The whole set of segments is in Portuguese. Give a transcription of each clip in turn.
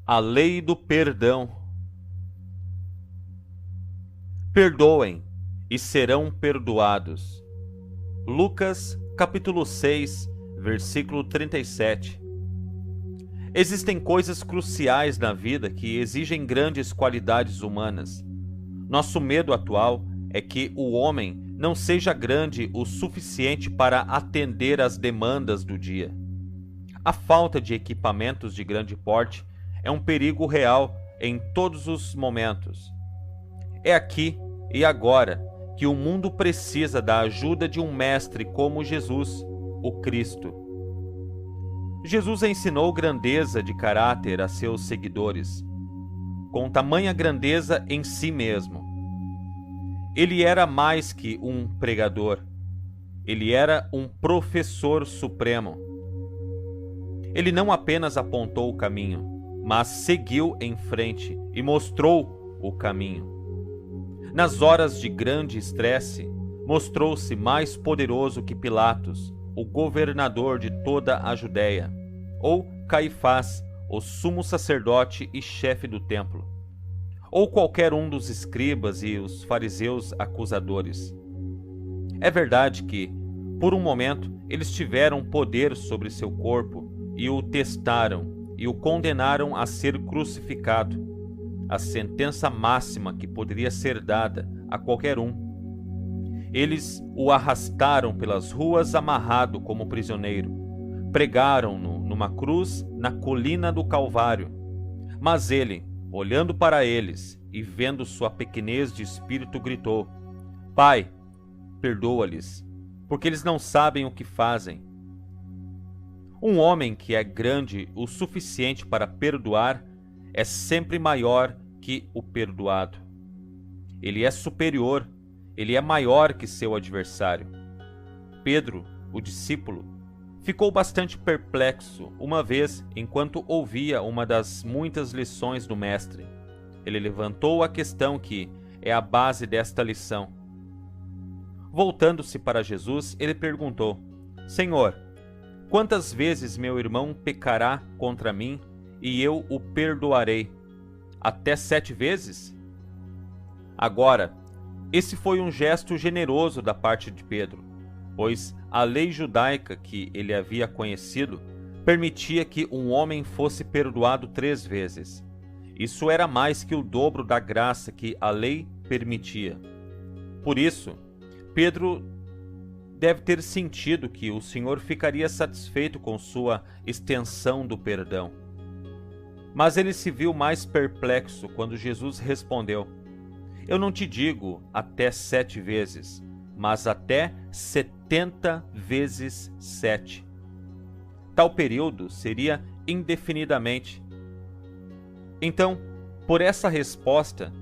A lei do perdão. Perdoem e serão perdoados. Lucas, capítulo 6, versículo 37. Existem coisas cruciais na vida que exigem grandes qualidades humanas. Nosso medo atual é que o homem não seja grande o suficiente para atender às demandas do dia. A falta de equipamentos de grande porte é um perigo real em todos os momentos. É aqui e agora que o mundo precisa da ajuda de um mestre como Jesus, o Cristo. Jesus ensinou grandeza de caráter a seus seguidores, com tamanha grandeza em si mesmo. Ele era mais que um pregador, ele era um professor supremo. Ele não apenas apontou o caminho, mas seguiu em frente e mostrou o caminho. Nas horas de grande estresse, mostrou-se mais poderoso que Pilatos, o governador de toda a Judéia, ou Caifás, o sumo sacerdote e chefe do templo, ou qualquer um dos escribas e os fariseus acusadores. É verdade que, por um momento, eles tiveram poder sobre seu corpo e o testaram e o condenaram a ser crucificado, a sentença máxima que poderia ser dada a qualquer um. Eles o arrastaram pelas ruas amarrado como prisioneiro, pregaram-no numa cruz na colina do Calvário. Mas ele, olhando para eles e vendo sua pequenez de espírito, gritou: Pai, perdoa-lhes, porque eles não sabem o que fazem. Um homem que é grande o suficiente para perdoar é sempre maior que o perdoado. Ele é superior, ele é maior que seu adversário. Pedro, o discípulo, ficou bastante perplexo uma vez enquanto ouvia uma das muitas lições do mestre. Ele levantou a questão que é a base desta lição. Voltando-se para Jesus, ele perguntou: Senhor, quantas vezes meu irmão pecará contra mim e eu o perdoarei? Até 7 vezes? Agora, esse foi um gesto generoso da parte de Pedro, pois a lei judaica que ele havia conhecido permitia que um homem fosse perdoado 3 vezes. Isso era mais que o dobro da graça que a lei permitia. Por isso, Pedro deve ter sentido que o Senhor ficaria satisfeito com sua extensão do perdão. Mas ele se viu mais perplexo quando Jesus respondeu: Eu não te digo até 7 vezes, mas até 70 vezes 7. Tal período seria indefinidamente. Então, por essa resposta,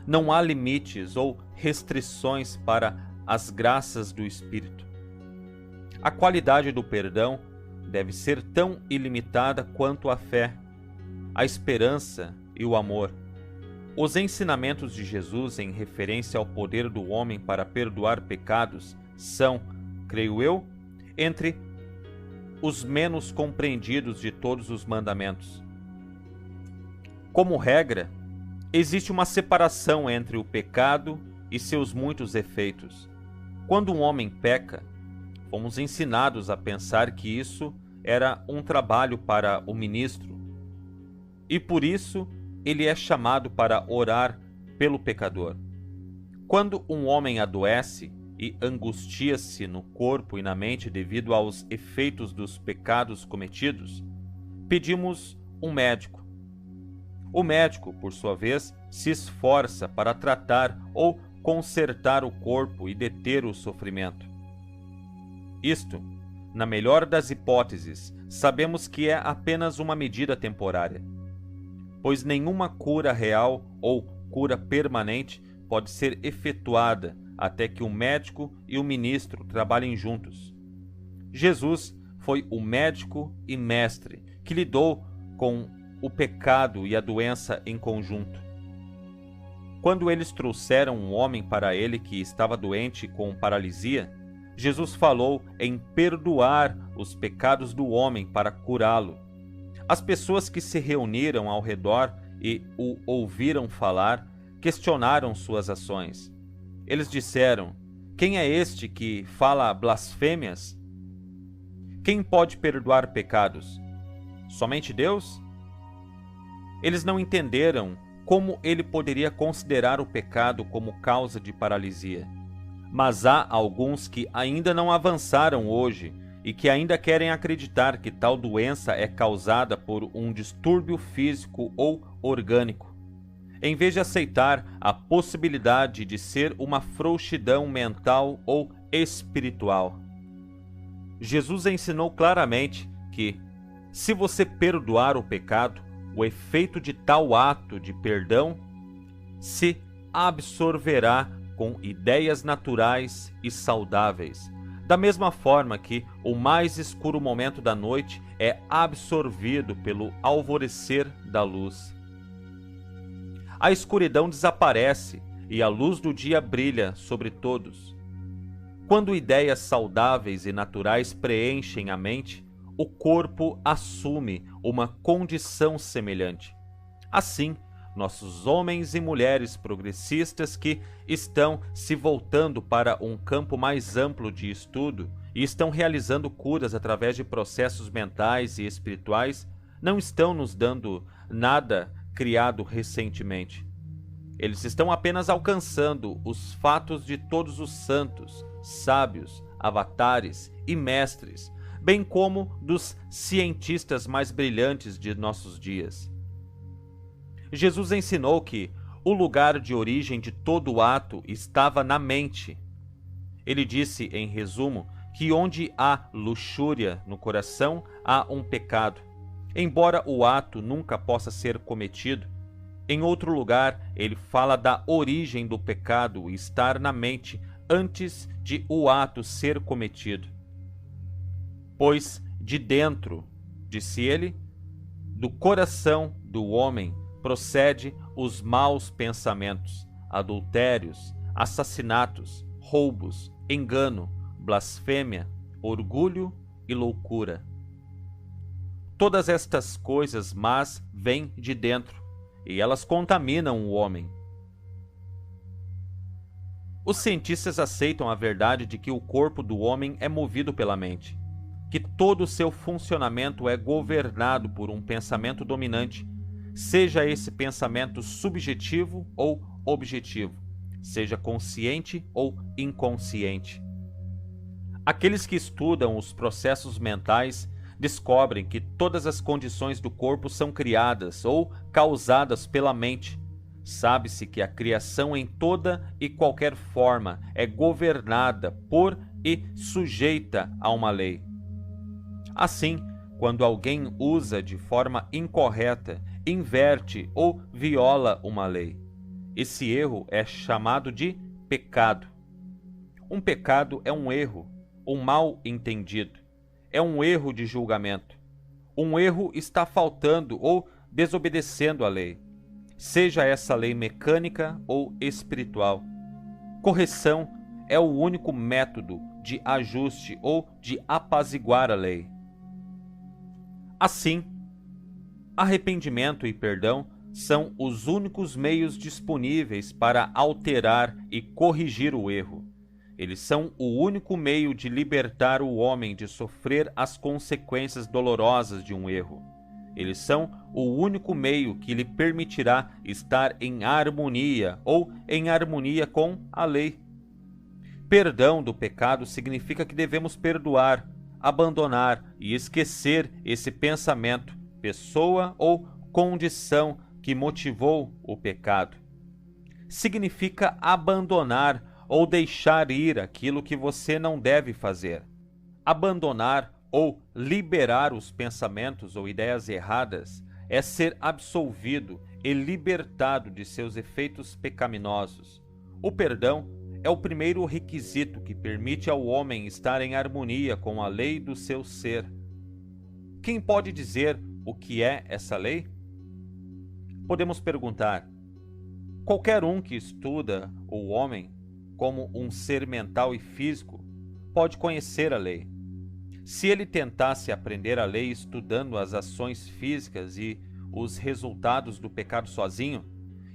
não há limites ou restrições para as graças do Espírito. A qualidade do perdão deve ser tão ilimitada quanto a fé, a esperança e o amor. Os ensinamentos de Jesus em referência ao poder do homem para perdoar pecados são, creio eu, entre os menos compreendidos de todos os mandamentos. Como regra, existe uma separação entre o pecado e seus muitos efeitos. Quando um homem peca, fomos ensinados a pensar que isso era um trabalho para o ministro, e por isso ele é chamado para orar pelo pecador. Quando um homem adoece e angustia-se no corpo e na mente devido aos efeitos dos pecados cometidos, pedimos um médico. O médico, por sua vez, se esforça para tratar ou consertar o corpo e deter o sofrimento. Isto, na melhor das hipóteses, sabemos que é apenas uma medida temporária, pois nenhuma cura real ou cura permanente pode ser efetuada até que o médico e o ministro trabalhem juntos. Jesus foi o médico e mestre que lidou com o pecado e a doença em conjunto. Quando eles trouxeram um homem para ele que estava doente com paralisia, Jesus falou em perdoar os pecados do homem para curá-lo. As pessoas que se reuniram ao redor e o ouviram falar questionaram suas ações. Eles disseram: quem é este que fala blasfêmias? Quem pode perdoar pecados? Somente Deus? Eles não entenderam como ele poderia considerar o pecado como causa de paralisia. Mas há alguns que ainda não avançaram hoje e que ainda querem acreditar que tal doença é causada por um distúrbio físico ou orgânico, em vez de aceitar a possibilidade de ser uma frouxidão mental ou espiritual. Jesus ensinou claramente que, se você perdoar o pecado, o efeito de tal ato de perdão se absorverá com ideias naturais e saudáveis, da mesma forma que o mais escuro momento da noite é absorvido pelo alvorecer da luz. A escuridão desaparece e a luz do dia brilha sobre todos. Quando ideias saudáveis e naturais preenchem a mente, o corpo assume uma condição semelhante. Assim, nossos homens e mulheres progressistas que estão se voltando para um campo mais amplo de estudo e estão realizando curas através de processos mentais e espirituais, não estão nos dando nada criado recentemente. Eles estão apenas alcançando os fatos de todos os santos, sábios, avatares e mestres, bem como dos cientistas mais brilhantes de nossos dias. Jesus ensinou que o lugar de origem de todo ato estava na mente. Ele disse, em resumo, que onde há luxúria no coração, há um pecado. Embora o ato nunca possa ser cometido, em outro lugar ele fala da origem do pecado estar na mente antes de o ato ser cometido. Pois de dentro, disse ele, do coração do homem procede os maus pensamentos, adultérios, assassinatos, roubos, engano, blasfêmia, orgulho e loucura. Todas estas coisas más vêm de dentro e elas contaminam o homem. Os cientistas aceitam a verdade de que o corpo do homem é movido pela mente, que todo o seu funcionamento é governado por um pensamento dominante, seja esse pensamento subjetivo ou objetivo, seja consciente ou inconsciente. Aqueles que estudam os processos mentais descobrem que todas as condições do corpo são criadas ou causadas pela mente. Sabe-se que a criação em toda e qualquer forma é governada por e sujeita a uma lei. Assim, quando alguém usa de forma incorreta, inverte ou viola uma lei, esse erro é chamado de pecado. Um pecado é um erro, um mal entendido, é um erro de julgamento. Um erro está faltando ou desobedecendo a lei, seja essa lei mecânica ou espiritual. Correção é o único método de ajuste ou de apaziguar a lei. Assim, arrependimento e perdão são os únicos meios disponíveis para alterar e corrigir o erro. Eles são o único meio de libertar o homem de sofrer as consequências dolorosas de um erro. Eles são o único meio que lhe permitirá estar em harmonia ou em harmonia com a lei. Perdão do pecado significa que devemos perdoar, abandonar e esquecer esse pensamento, pessoa ou condição que motivou o pecado. Significa abandonar ou deixar ir aquilo que você não deve fazer. Abandonar ou liberar os pensamentos ou ideias erradas é ser absolvido e libertado de seus efeitos pecaminosos. O perdão é o primeiro requisito que permite ao homem estar em harmonia com a lei do seu ser. Quem pode dizer o que é essa lei? Podemos perguntar: qualquer um que estuda o homem como um ser mental e físico pode conhecer a lei. Se ele tentasse aprender a lei estudando as ações físicas e os resultados do pecado sozinho,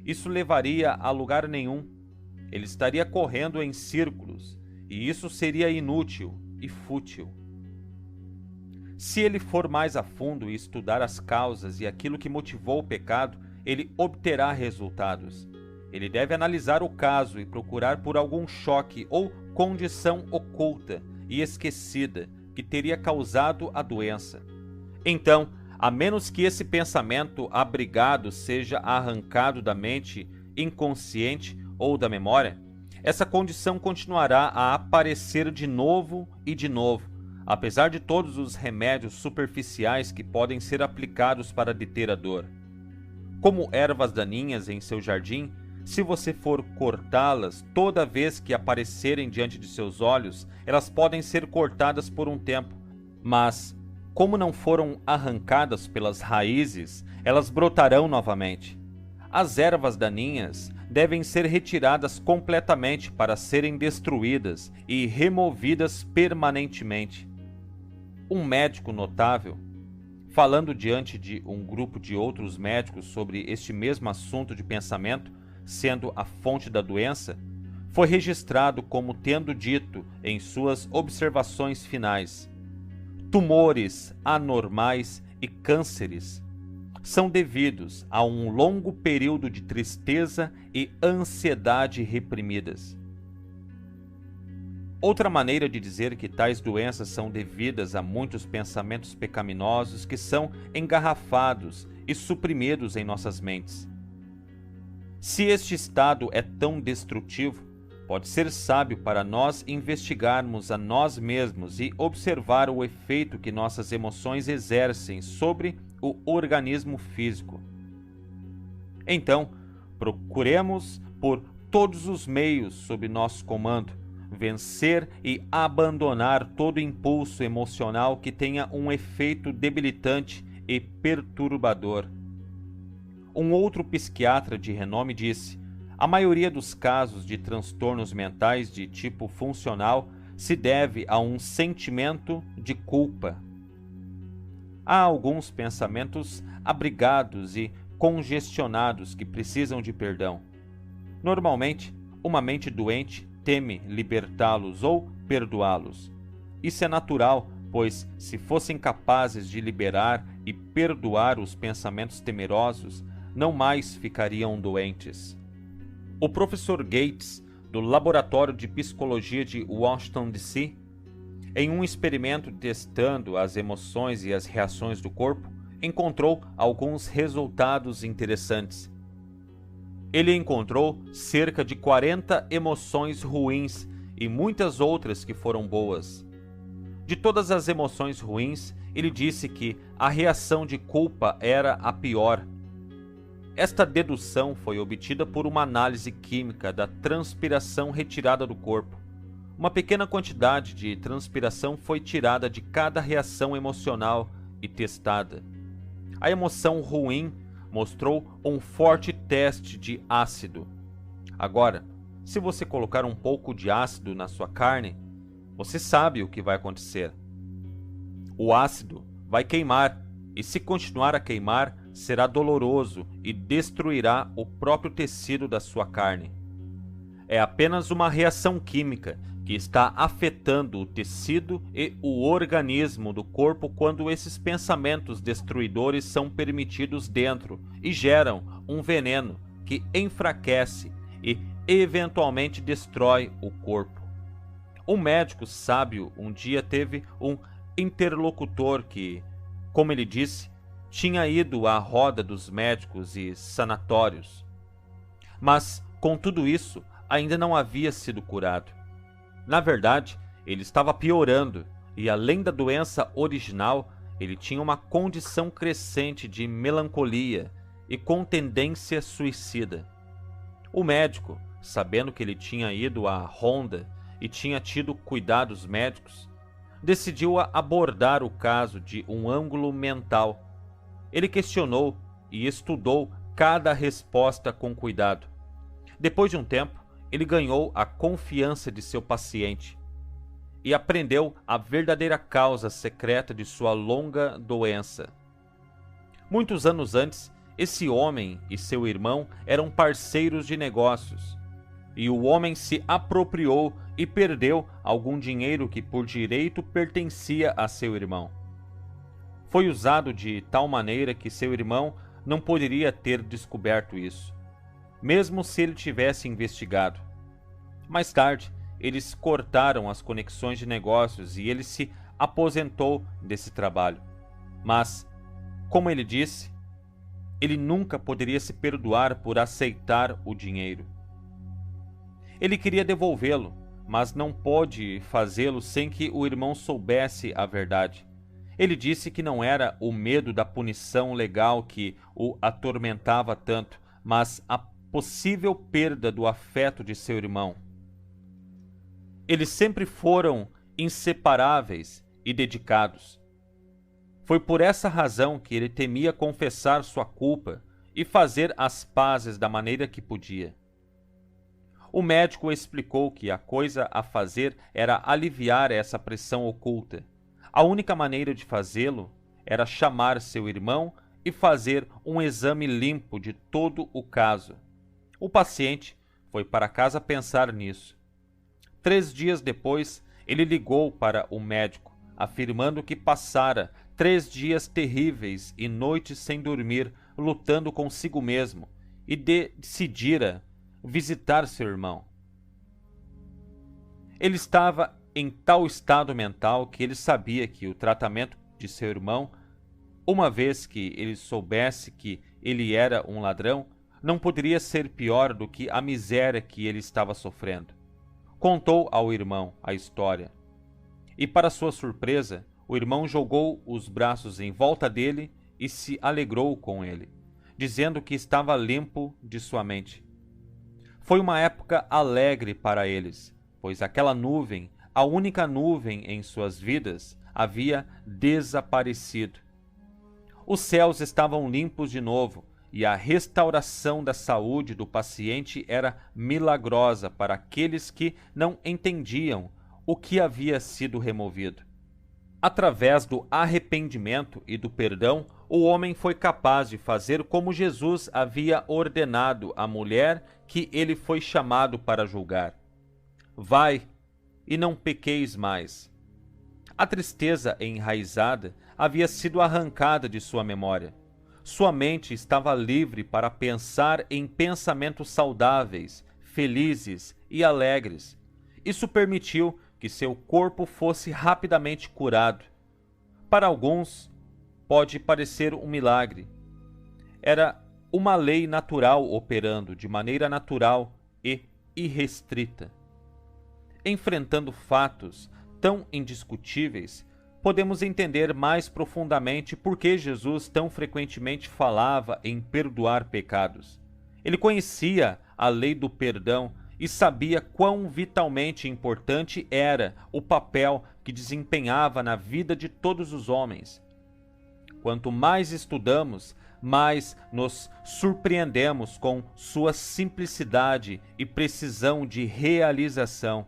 isso levaria a lugar nenhum. Ele estaria correndo em círculos, e isso seria inútil e fútil. Se ele for mais a fundo e estudar as causas e aquilo que motivou o pecado, ele obterá resultados. Ele deve analisar o caso e procurar por algum choque ou condição oculta e esquecida que teria causado a doença. Então, a menos que esse pensamento abrigado seja arrancado da mente inconsciente ou da memória, essa condição continuará a aparecer de novo e de novo, apesar de todos os remédios superficiais que podem ser aplicados para deter a dor. Como ervas daninhas em seu jardim, se você for cortá-las toda vez que aparecerem diante de seus olhos, elas podem ser cortadas por um tempo, mas, como não foram arrancadas pelas raízes, elas brotarão novamente. As ervas daninhas devem ser retiradas completamente para serem destruídas e removidas permanentemente. Um médico notável, falando diante de um grupo de outros médicos sobre este mesmo assunto de pensamento, sendo a fonte da doença, foi registrado como tendo dito em suas observações finais: tumores anormais e cânceres são devidos a um longo período de tristeza e ansiedade reprimidas. Outra maneira de dizer que tais doenças são devidas a muitos pensamentos pecaminosos que são engarrafados e suprimidos em nossas mentes. Se este estado é tão destrutivo, pode ser sábio para nós investigarmos a nós mesmos e observar o efeito que nossas emoções exercem sobre o organismo físico. Então, procuremos, por todos os meios sob nosso comando, vencer e abandonar todo impulso emocional que tenha um efeito debilitante e perturbador. Um outro psiquiatra de renome disse: a maioria dos casos de transtornos mentais de tipo funcional se deve a um sentimento de culpa. Há alguns pensamentos abrigados e congestionados que precisam de perdão. Normalmente, uma mente doente teme libertá-los ou perdoá-los. Isso é natural, pois se fossem capazes de liberar e perdoar os pensamentos temerosos, não mais ficariam doentes. O professor Gates, do Laboratório de Psicologia de Washington, D.C., em um experimento testando as emoções e as reações do corpo, encontrou alguns resultados interessantes. Ele encontrou cerca de 40 emoções ruins e muitas outras que foram boas. De todas as emoções ruins, ele disse que a reação de culpa era a pior. Esta dedução foi obtida por uma análise química da transpiração retirada do corpo. Uma pequena quantidade de transpiração foi tirada de cada reação emocional e testada. A emoção ruim mostrou um forte teste de ácido. Agora, se você colocar um pouco de ácido na sua carne, você sabe o que vai acontecer. O ácido vai queimar, e se continuar a queimar, será doloroso e destruirá o próprio tecido da sua carne. É apenas uma reação química que está afetando o tecido e o organismo do corpo quando esses pensamentos destruidores são permitidos dentro e geram um veneno que enfraquece e eventualmente destrói o corpo. Um médico sábio um dia teve um interlocutor que, como ele disse, tinha ido à roda dos médicos e sanatórios. Mas, com tudo isso, ainda não havia sido curado. Na verdade, ele estava piorando e, além da doença original, ele tinha uma condição crescente de melancolia e com tendência suicida. O médico, sabendo que ele tinha ido à ronda e tinha tido cuidados médicos, decidiu abordar o caso de um ângulo mental. Ele questionou e estudou cada resposta com cuidado. Depois de um tempo, ele ganhou a confiança de seu paciente. e aprendeu a verdadeira causa secreta de sua longa doença. Muitos anos antes, esse homem e seu irmão eram parceiros de negócios, e o homem se apropriou e perdeu algum dinheiro que por direito pertencia a seu irmão. Foi usado de tal maneira que seu irmão não poderia ter descoberto isso, mesmo se ele tivesse investigado. Mais tarde, eles cortaram as conexões de negócios e ele se aposentou desse trabalho. Mas, como ele disse, ele nunca poderia se perdoar por aceitar o dinheiro. Ele queria devolvê-lo, mas não pôde fazê-lo sem que o irmão soubesse a verdade. Ele disse que não era o medo da punição legal que o atormentava tanto, mas a possível perda do afeto de seu irmão. Eles sempre foram inseparáveis e dedicados. Foi por essa razão que ele temia confessar sua culpa e fazer as pazes da maneira que podia. O médico explicou que a coisa a fazer era aliviar essa pressão oculta. A única maneira de fazê-lo era chamar seu irmão e fazer um exame limpo de todo o caso. O paciente foi para casa pensar nisso. 3 dias depois, ele ligou para o médico, afirmando que passara 3 dias terríveis e noites sem dormir, lutando consigo mesmo, e decidira visitar seu irmão. Ele estava em tal estado mental que ele sabia que o tratamento de seu irmão, uma vez que ele soubesse que ele era um ladrão, não poderia ser pior do que a miséria que ele estava sofrendo. Contou ao irmão a história. E, para sua surpresa, o irmão jogou os braços em volta dele e se alegrou com ele, dizendo que estava limpo de sua mente. Foi uma época alegre para eles, pois aquela nuvem, a única nuvem em suas vidas, havia desaparecido. Os céus estavam limpos de novo, e a restauração da saúde do paciente era milagrosa para aqueles que não entendiam o que havia sido removido. Através do arrependimento e do perdão, o homem foi capaz de fazer como Jesus havia ordenado à mulher que ele foi chamado para julgar. Vai, e não pequeis mais. A tristeza enraizada havia sido arrancada de sua memória. Sua mente estava livre para pensar em pensamentos saudáveis, felizes e alegres. Isso permitiu que seu corpo fosse rapidamente curado. Para alguns, pode parecer um milagre. Era uma lei natural operando de maneira natural e irrestrita. Enfrentando fatos tão indiscutíveis, podemos entender mais profundamente por que Jesus tão frequentemente falava em perdoar pecados. Ele conhecia a lei do perdão e sabia quão vitalmente importante era o papel que desempenhava na vida de todos os homens. Quanto mais estudamos, mais nos surpreendemos com sua simplicidade e precisão de realização.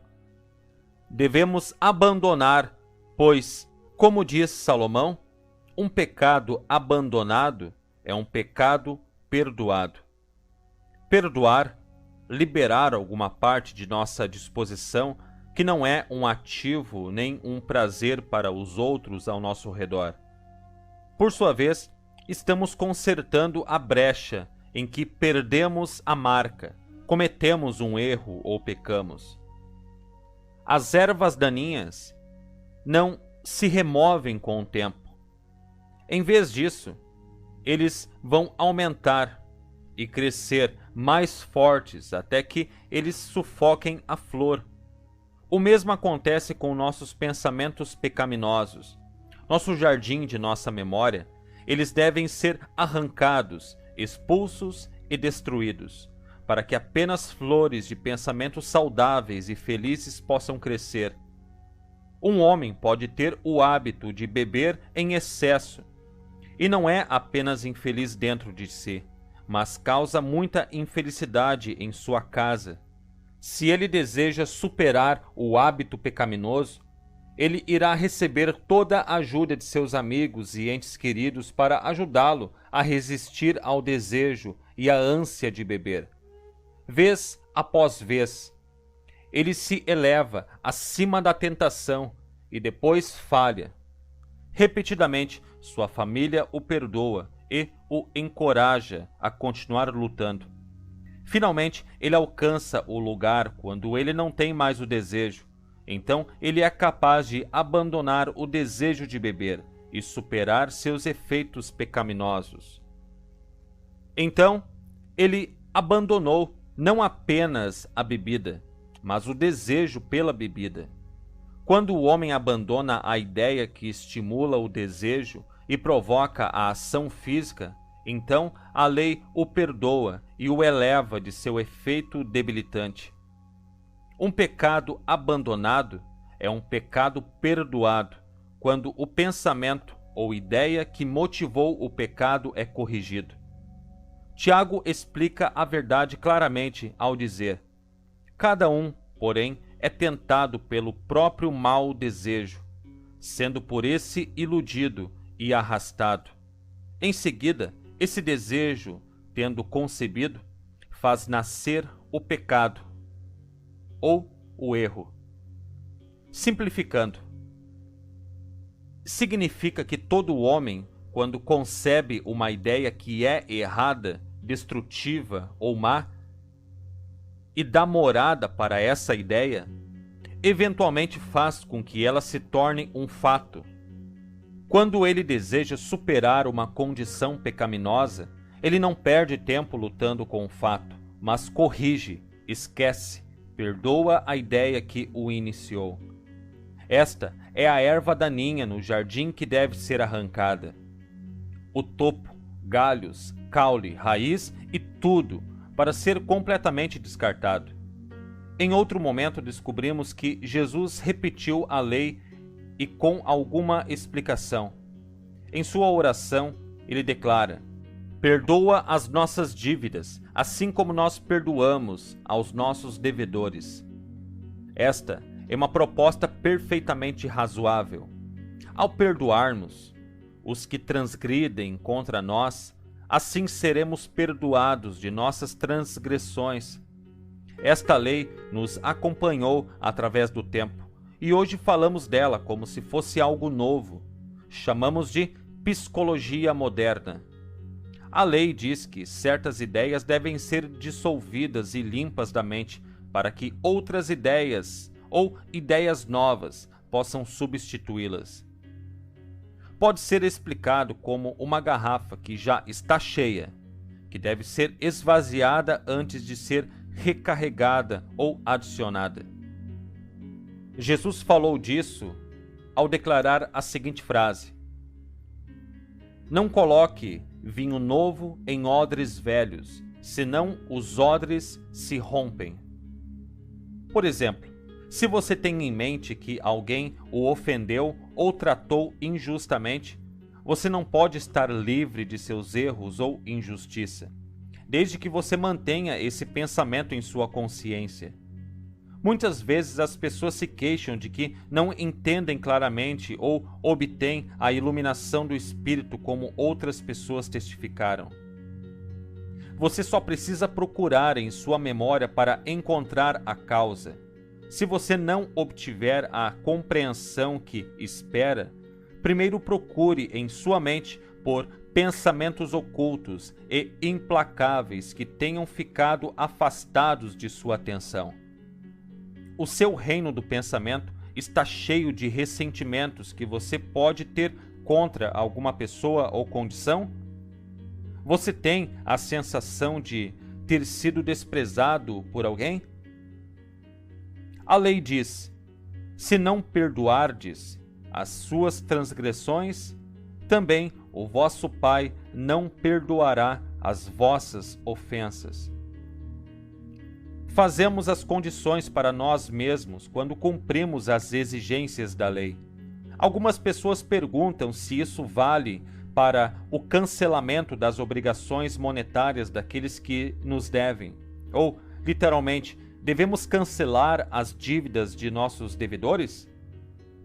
Devemos abandonar, pois, como diz Salomão, um pecado abandonado é um pecado perdoado. Perdoar, liberar alguma parte de nossa disposição que não é um ativo nem um prazer para os outros ao nosso redor. Por sua vez, estamos consertando a brecha em que perdemos a marca, cometemos um erro ou pecamos. As ervas daninhas não se removem com o tempo. Em vez disso, eles vão aumentar e crescer mais fortes até que eles sufoquem a flor. O mesmo acontece com nossos pensamentos pecaminosos. Nosso jardim de nossa memória, eles devem ser arrancados, expulsos e destruídos, para que apenas flores de pensamentos saudáveis e felizes possam crescer. Um homem pode ter o hábito de beber em excesso, e não é apenas infeliz dentro de si, mas causa muita infelicidade em sua casa. Se ele deseja superar o hábito pecaminoso, ele irá receber toda a ajuda de seus amigos e entes queridos para ajudá-lo a resistir ao desejo e à ânsia de beber. Vez após vez, ele se eleva acima da tentação e depois falha. Repetidamente, sua família o perdoa e o encoraja a continuar lutando. Finalmente, ele alcança o lugar quando ele não tem mais o desejo. Então, ele é capaz de abandonar o desejo de beber e superar seus efeitos pecaminosos. Então, ele abandonou não apenas a bebida, mas o desejo pela bebida. Quando o homem abandona a ideia que estimula o desejo e provoca a ação física, então a lei o perdoa e o eleva de seu efeito debilitante. Um pecado abandonado é um pecado perdoado quando o pensamento ou ideia que motivou o pecado é corrigido. Tiago explica a verdade claramente ao dizer: cada um, porém, é tentado pelo próprio mau desejo, sendo por esse iludido e arrastado. Em seguida, esse desejo, tendo concebido, faz nascer o pecado ou o erro. Simplificando, significa que todo homem, quando concebe uma ideia que é errada, destrutiva ou má, e dá morada para essa ideia, eventualmente faz com que ela se torne um fato. Quando ele deseja superar uma condição pecaminosa, ele não perde tempo lutando com o fato, mas corrige, esquece, perdoa a ideia que o iniciou. Esta é a erva daninha no jardim que deve ser arrancada. O topo, galhos, caule, raiz e tudo para ser completamente descartado. Em outro momento descobrimos que Jesus repetiu a lei e com alguma explicação. Em sua oração, ele declara: perdoa as nossas dívidas, assim como nós perdoamos aos nossos devedores. Esta é uma proposta perfeitamente razoável. Ao perdoarmos os que transgridem contra nós, assim seremos perdoados de nossas transgressões. Esta lei nos acompanhou através do tempo, e hoje falamos dela como se fosse algo novo. Chamamos de psicologia moderna. A lei diz que certas ideias devem ser dissolvidas e limpas da mente para que outras ideias ou ideias novas possam substituí-las. Pode ser explicado como uma garrafa que já está cheia, que deve ser esvaziada antes de ser recarregada ou adicionada. Jesus falou disso ao declarar a seguinte frase: não coloque vinho novo em odres velhos, senão os odres se rompem. Por exemplo, se você tem em mente que alguém o ofendeu ou tratou injustamente, você não pode estar livre de seus erros ou injustiça, desde que você mantenha esse pensamento em sua consciência. Muitas vezes as pessoas se queixam de que não entendem claramente ou obtêm a iluminação do Espírito como outras pessoas testificaram. Você só precisa procurar em sua memória para encontrar a causa. Se você não obtiver a compreensão que espera, primeiro procure em sua mente por pensamentos ocultos e implacáveis que tenham ficado afastados de sua atenção. O seu reino do pensamento está cheio de ressentimentos que você pode ter contra alguma pessoa ou condição? Você tem a sensação de ter sido desprezado por alguém? A lei diz: se não perdoardes as suas transgressões, também o vosso Pai não perdoará as vossas ofensas. Fazemos as condições para nós mesmos quando cumprimos as exigências da lei. Algumas pessoas perguntam se isso vale para o cancelamento das obrigações monetárias daqueles que nos devem, ou, literalmente, devemos cancelar as dívidas de nossos devedores?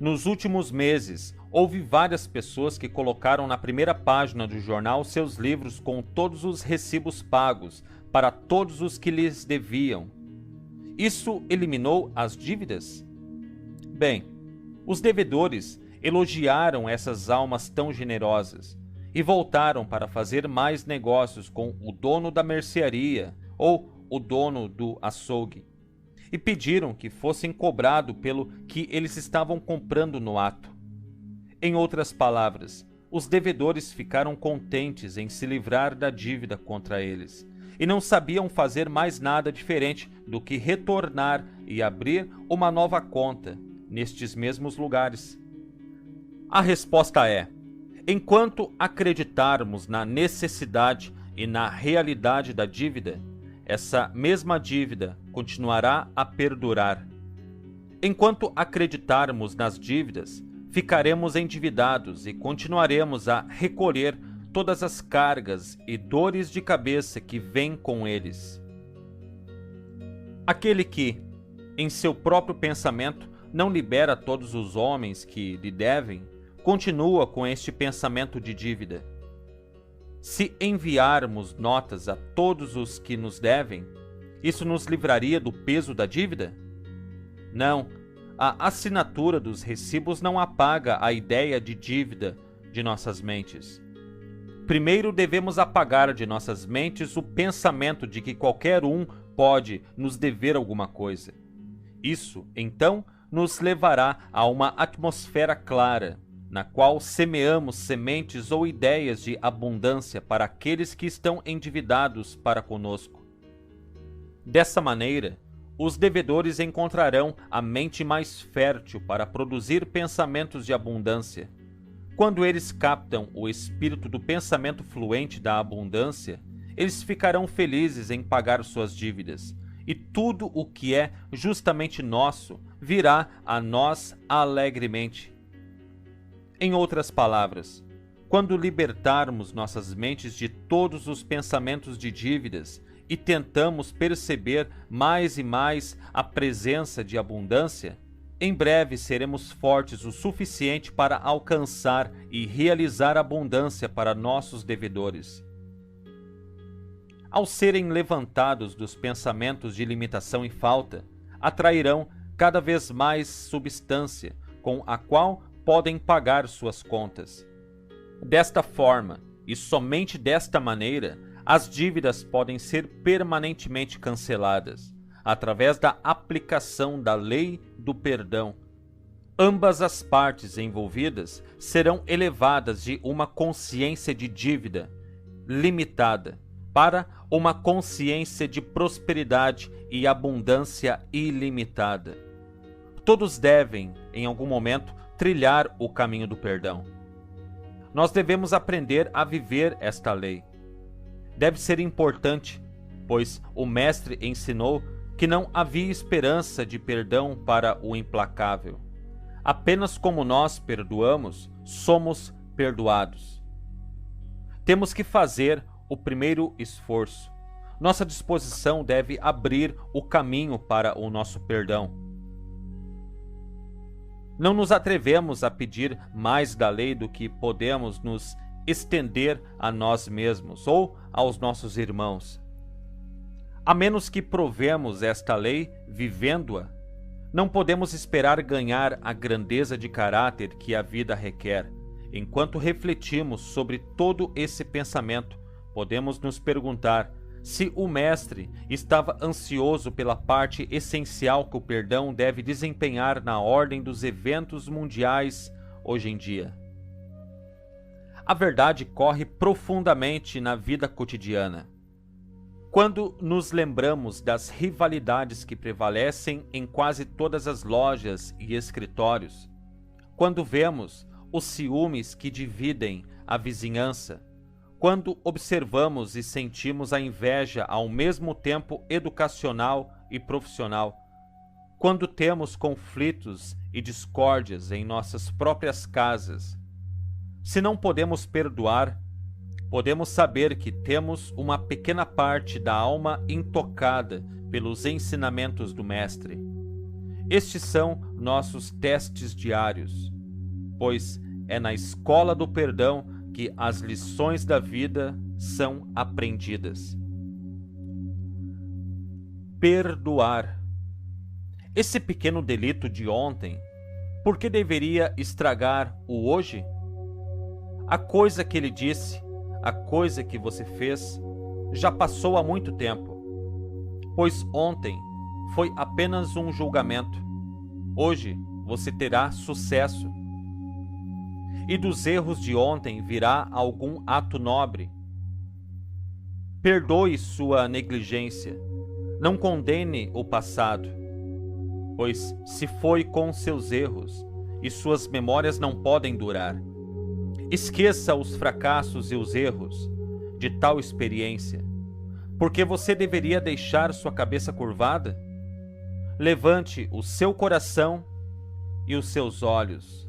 Nos últimos meses, houve várias pessoas que colocaram na primeira página do jornal seus livros com todos os recibos pagos para todos os que lhes deviam. Isso eliminou as dívidas? Bem, os devedores elogiaram essas almas tão generosas e voltaram para fazer mais negócios com o dono da mercearia ou o dono do açougue e pediram que fossem cobrados pelo que eles estavam comprando no ato. Em outras palavras, os devedores ficaram contentes em se livrar da dívida contra eles e não sabiam fazer mais nada diferente do que retornar e abrir uma nova conta nestes mesmos lugares. A resposta é: enquanto acreditarmos na necessidade e na realidade da dívida, essa mesma dívida continuará a perdurar. Enquanto acreditarmos nas dívidas, ficaremos endividados e continuaremos a recolher todas as cargas e dores de cabeça que vêm com eles. Aquele que, em seu próprio pensamento, não libera todos os homens que lhe devem, continua com este pensamento de dívida. Se enviarmos notas a todos os que nos devem, isso nos livraria do peso da dívida? Não, a assinatura dos recibos não apaga a ideia de dívida de nossas mentes. Primeiro devemos apagar de nossas mentes o pensamento de que qualquer um pode nos dever alguma coisa. Isso, então, nos levará a uma atmosfera clara, na qual semeamos sementes ou ideias de abundância para aqueles que estão endividados para conosco. Dessa maneira, os devedores encontrarão a mente mais fértil para produzir pensamentos de abundância. Quando eles captam o espírito do pensamento fluente da abundância, eles ficarão felizes em pagar suas dívidas, e tudo o que é justamente nosso virá a nós alegremente. Em outras palavras, quando libertarmos nossas mentes de todos os pensamentos de dívidas e tentamos perceber mais e mais a presença de abundância, em breve seremos fortes o suficiente para alcançar e realizar abundância para nossos devedores. Ao serem levantados dos pensamentos de limitação e falta, atrairão cada vez mais substância com a qual podem pagar suas contas. Desta forma, e somente desta maneira, as dívidas podem ser permanentemente canceladas, através da aplicação da lei do perdão. Ambas as partes envolvidas serão elevadas de uma consciência de dívida limitada para uma consciência de prosperidade e abundância ilimitada. Todos devem, em algum momento, trilhar o caminho do perdão. Nós devemos aprender a viver esta lei. Deve ser importante, pois o Mestre ensinou que não havia esperança de perdão para o implacável. Apenas como nós perdoamos, somos perdoados. Temos que fazer o primeiro esforço. Nossa disposição deve abrir o caminho para o nosso perdão. Não nos atrevemos a pedir mais da lei do que podemos nos estender a nós mesmos ou aos nossos irmãos. A menos que provemos esta lei vivendo-a, não podemos esperar ganhar a grandeza de caráter que a vida requer. Enquanto refletimos sobre todo esse pensamento, podemos nos perguntar se o Mestre estava ansioso pela parte essencial que o perdão deve desempenhar na ordem dos eventos mundiais hoje em dia. A verdade corre profundamente na vida cotidiana. Quando nos lembramos das rivalidades que prevalecem em quase todas as lojas e escritórios, quando vemos os ciúmes que dividem a vizinhança, quando observamos e sentimos a inveja ao mesmo tempo educacional e profissional, quando temos conflitos e discórdias em nossas próprias casas, se não podemos perdoar, podemos saber que temos uma pequena parte da alma intocada pelos ensinamentos do Mestre. Estes são nossos testes diários, pois é na escola do perdão que as lições da vida são aprendidas. Perdoar. Esse pequeno delito de ontem, por que deveria estragar o hoje? A coisa que ele disse, a coisa que você fez, já passou há muito tempo, pois ontem foi apenas um julgamento. Hoje você terá sucesso. E dos erros de ontem virá algum ato nobre. Perdoe sua negligência. Não condene o passado, pois se foi com seus erros e suas memórias não podem durar. Esqueça os fracassos e os erros de tal experiência, porque você deveria deixar sua cabeça curvada? Levante o seu coração e os seus olhos.